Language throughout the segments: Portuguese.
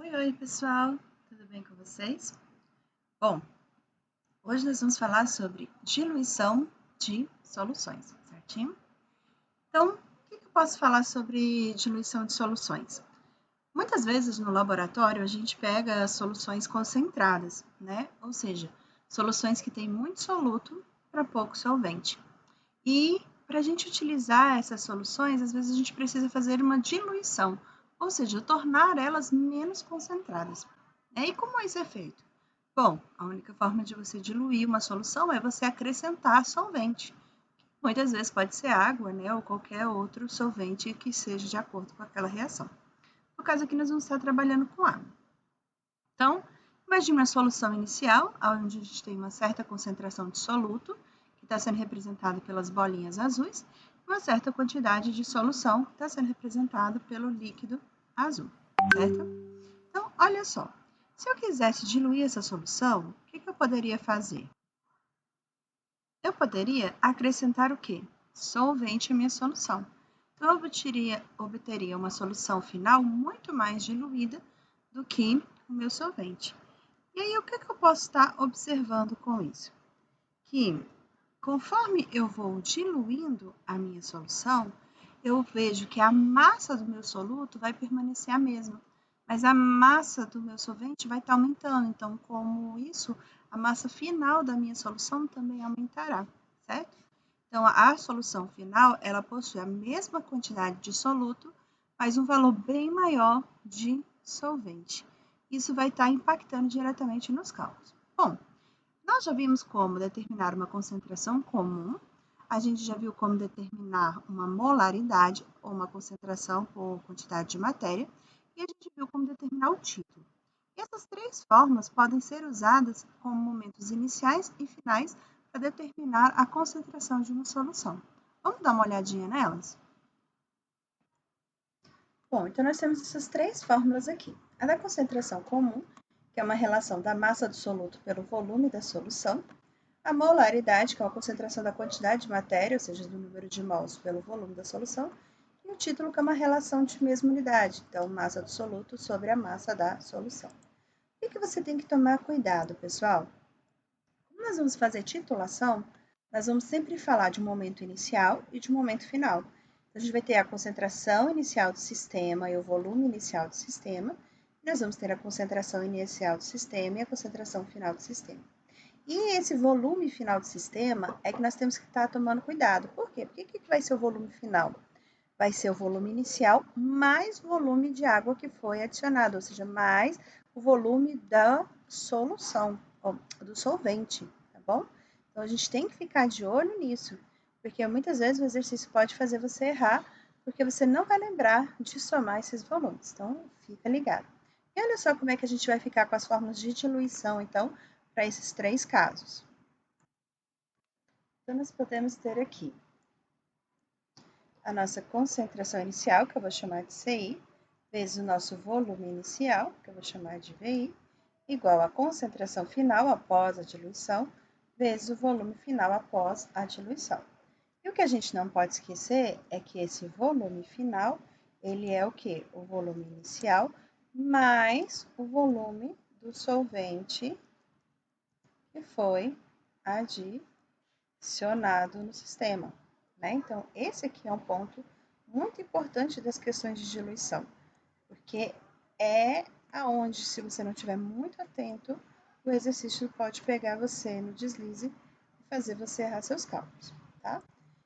Oi, pessoal, tudo bem com vocês? Bom, hoje nós vamos falar sobre diluição de soluções, certinho? Então, o que eu posso falar sobre diluição de soluções? Muitas vezes no laboratório a gente pega soluções concentradas, né? Ou seja, soluções que têm muito soluto para pouco solvente. E para a gente utilizar essas soluções, às vezes a gente precisa fazer uma diluição, ou seja, tornar elas menos concentradas. E como isso é feito? Bom, a única forma de você diluir uma solução é você acrescentar solvente. Muitas vezes pode ser água, né, ou qualquer outro solvente que seja de acordo com aquela reação. No caso aqui, nós vamos estar trabalhando com água. Então, imagine uma solução inicial, onde a gente tem uma certa concentração de soluto, que está sendo representada pelas bolinhas azuis, e uma certa quantidade de solução, que está sendo representada pelo líquido azul, certo? Então, olha só, se eu quisesse diluir essa solução, o que eu poderia fazer? Eu poderia acrescentar o quê? Solvente à minha solução. Então, eu obteria uma solução final muito mais diluída do que o meu solvente. E aí, o que eu posso estar observando com isso? Que, conforme eu vou diluindo a minha solução, eu vejo que a massa do meu soluto vai permanecer a mesma, mas a massa do meu solvente vai estar aumentando. Então, como isso, a massa final da minha solução também aumentará, certo? Então, a solução final, ela possui a mesma quantidade de soluto, mas um valor bem maior de solvente. Isso vai estar impactando diretamente nos cálculos. Bom, nós já vimos como determinar uma concentração comum, a gente já viu como determinar uma molaridade, ou uma concentração por quantidade de matéria, e a gente viu como determinar o título. E essas três formas podem ser usadas como momentos iniciais e finais para determinar a concentração de uma solução. Vamos dar uma olhadinha nelas? Bom, então nós temos essas três fórmulas aqui. A da concentração comum, que é uma relação da massa do soluto pelo volume da solução. A molaridade, que é a concentração da quantidade de matéria, ou seja, do número de mols pelo volume da solução. E o título, que é uma relação de mesma unidade, então massa do soluto sobre a massa da solução. O que você tem que tomar cuidado, pessoal? Como nós vamos fazer titulação, nós vamos sempre falar de um momento inicial e de um momento final. Então, a gente vai ter a concentração inicial do sistema e o volume inicial do sistema. E nós vamos ter a concentração inicial do sistema e a concentração final do sistema. E esse volume final do sistema é que nós temos que estar tomando cuidado. Por quê? Porque o que vai ser o volume final? Vai ser o volume inicial mais volume de água que foi adicionado, ou seja, mais o volume da solução, do solvente, tá bom? Então, a gente tem que ficar de olho nisso, porque muitas vezes o exercício pode fazer você errar, porque você não vai lembrar de somar esses volumes. Então, fica ligado. E olha só como é que a gente vai ficar com as fórmulas de diluição, então, para esses três casos. Então, nós podemos ter aqui a nossa concentração inicial, que eu vou chamar de CI, vezes o nosso volume inicial, que eu vou chamar de VI, igual a concentração final após a diluição, vezes o volume final após a diluição. E o que a gente não pode esquecer é que esse volume final, ele é o quê? O volume inicial mais o volume do solvente que foi adicionado no sistema. Né? Então, esse aqui é um ponto muito importante das questões de diluição, porque é aonde, se você não estiver muito atento, o exercício pode pegar você no deslize e fazer você errar seus cálculos, tá?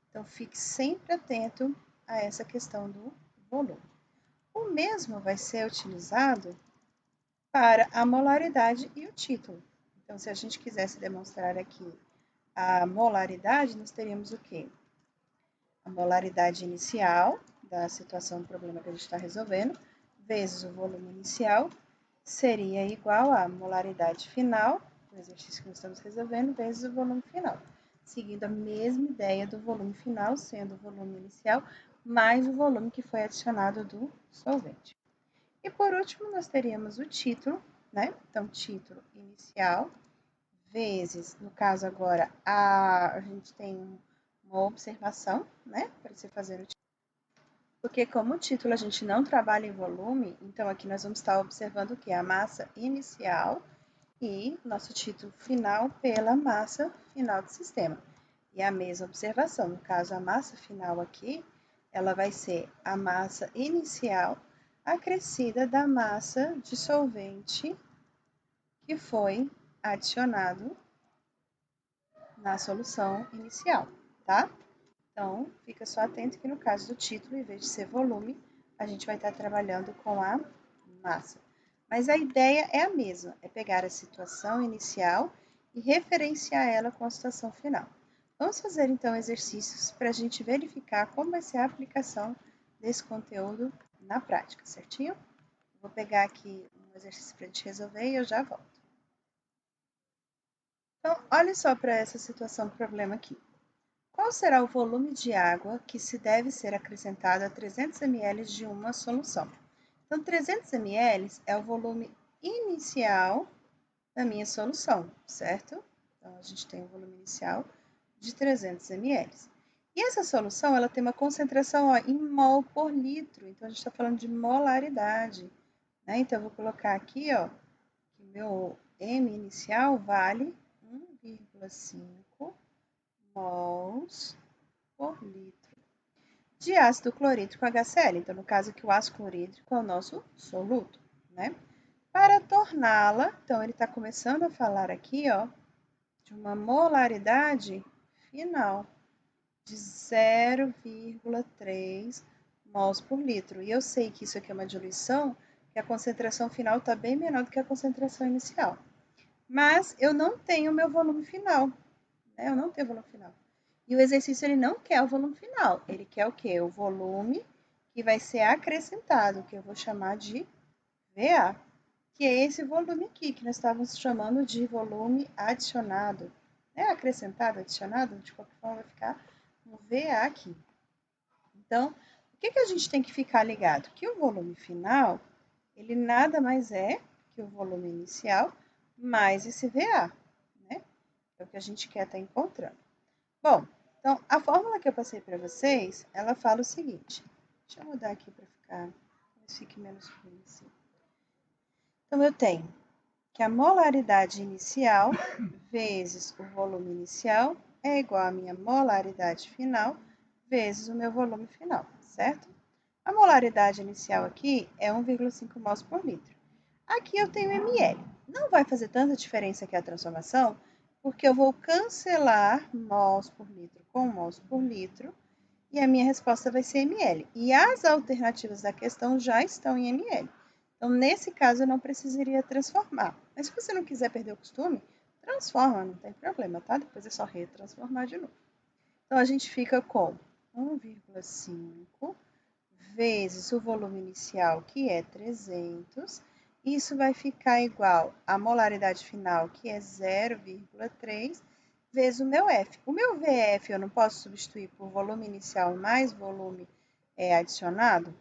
Então, fique sempre atento a essa questão do volume. O mesmo vai ser utilizado para a molaridade e o título. Então, se a gente quisesse demonstrar aqui a molaridade, nós teríamos o quê? A molaridade inicial da situação do problema que a gente está resolvendo, vezes o volume inicial, seria igual à molaridade final, do exercício que nós estamos resolvendo, vezes o volume final. Seguindo a mesma ideia do volume final, sendo o volume inicial, mais o volume que foi adicionado do solvente. E por último, nós teríamos o título, né? Então, título inicial, vezes, no caso agora, a gente tem uma observação, né, para você fazer Porque como o título a gente não trabalha em volume, então aqui nós vamos estar observando o que? A massa inicial e nosso título final pela massa final do sistema. E a mesma observação, no caso a massa final aqui, ela vai ser a massa inicial acrescida da massa dissolvente que foi adicionado na solução inicial, tá? Então, fica só atento que no caso do título, em vez de ser volume, a gente vai estar trabalhando com a massa. Mas a ideia é a mesma, é pegar a situação inicial e referenciar ela com a situação final. Vamos fazer então exercícios para a gente verificar como vai ser a aplicação desse conteúdo na prática, certinho? Vou pegar aqui um exercício para a gente resolver e eu já volto. Então, olha só para essa situação, problema aqui. Qual será o volume de água que se deve ser acrescentado a 300 ml de uma solução? Então, 300 ml é o volume inicial da minha solução, certo? Então, a gente tem o volume inicial de 300 ml. E essa solução, ela tem uma concentração em mol por litro, então a gente está falando de molaridade, né? Então, eu vou colocar aqui, ó, que meu M inicial vale 1,5 mols por litro de ácido clorídrico HCl. Então, no caso aqui, o ácido clorídrico é o nosso soluto, né? Para torná-la, então, ele está começando a falar aqui, ó, de uma molaridade final de 0,3 mols por litro. E eu sei que isso aqui é uma diluição, que a concentração final está bem menor do que a concentração inicial. Mas eu não tenho meu volume final, né? Eu não tenho volume final. E o exercício ele não quer o volume final, ele quer o quê? O volume que vai ser acrescentado, que eu vou chamar de VA, que é esse volume aqui, que nós estávamos chamando de volume adicionado. Né? Acrescentado, adicionado, de qualquer forma vai ficar um VA aqui. Então, o que a gente tem que ficar ligado? Que o volume final, ele nada mais é que o volume inicial mais esse VA, né? É o que a gente quer estar encontrando. Bom, então a fórmula que eu passei para vocês, ela fala o seguinte. Deixa eu mudar aqui para ficar, talvez fique menos ruim assim. Então eu tenho que a molaridade inicial vezes o volume inicial é igual à minha molaridade final vezes o meu volume final, certo? A molaridade inicial aqui é 1,5 mols por litro. Aqui eu tenho ml. Não vai fazer tanta diferença aqui a transformação, porque eu vou cancelar mols por litro com mols por litro, e a minha resposta vai ser ml. E as alternativas da questão já estão em ml. Então, nesse caso, eu não precisaria transformar. Mas se você não quiser perder o costume, transforma, não tem problema, tá? Depois é só retransformar de novo. Então, a gente fica com 1,5 vezes o volume inicial, que é 300. Isso vai ficar igual à molaridade final, que é 0,3, vezes o meu F. O meu VF eu não posso substituir por volume inicial mais volume adicionado?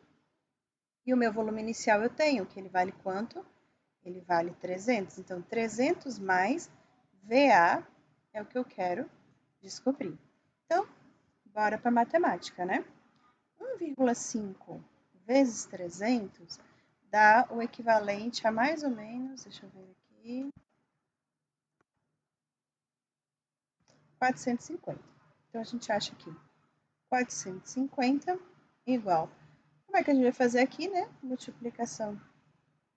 E o meu volume inicial eu tenho, que ele vale quanto? Ele vale 300. Então, 300 mais VA é o que eu quero descobrir. Então, bora para a matemática, né? 1,5 vezes 300 dá o equivalente a mais ou menos, deixa eu ver aqui, 450. Então, a gente acha que 450 igual. Como é que a gente vai fazer aqui, né? Multiplicação,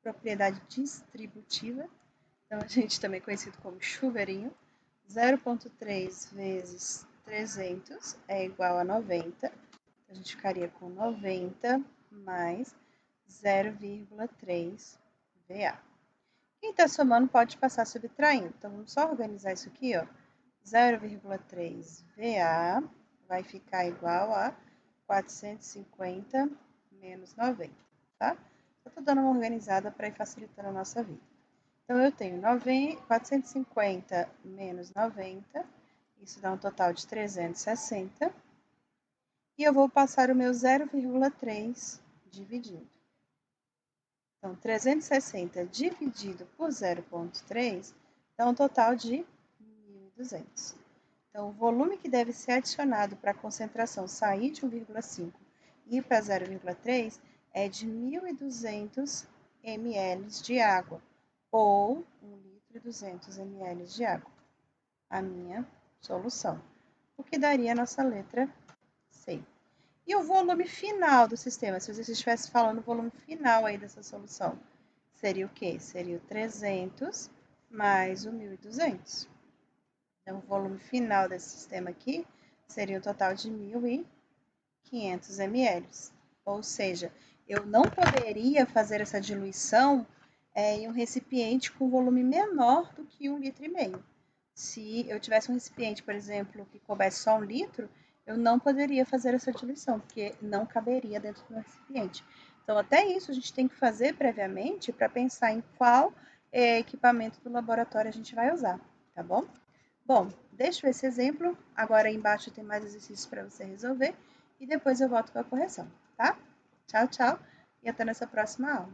propriedade distributiva. Então, a gente também é conhecido como chuveirinho. 0,3 vezes 300 é igual a 90. A gente ficaria com 90 mais 0,3 VA. Quem está somando pode passar subtraindo. Então, vamos só organizar isso aqui, ó. 0,3 VA vai ficar igual a 450 menos 90, tá? Eu estou dando uma organizada para ir facilitando a nossa vida. Então, eu tenho 450 menos 90, isso dá um total de 360. E eu vou passar o meu 0,3 dividindo. Então, 360 dividido por 0,3 dá um total de 1.200. Então, o volume que deve ser adicionado para a concentração sair de 1,5 ir para 0,3 é de 1.200 ml de água, ou 1 litro e 200 ml de água, a minha solução, o que daria a nossa letra C. E o volume final do sistema, se você estivesse falando o volume final aí dessa solução, seria o quê? Seria o 300 mais o 1.200. Então, o volume final desse sistema aqui seria um total de 1.500 ml. Ou seja, eu não poderia fazer essa diluição em um recipiente com volume menor do que 1,5 litro. Se eu tivesse um recipiente, por exemplo, que coubesse só 1 litro, eu não poderia fazer essa diluição, porque não caberia dentro do recipiente. Então, até isso a gente tem que fazer previamente para pensar em qual equipamento do laboratório a gente vai usar, tá bom? Bom, deixo esse exemplo. Agora aí embaixo tem mais exercícios para você resolver e depois eu volto com a correção, tá? Tchau, tchau e até nossa próxima aula.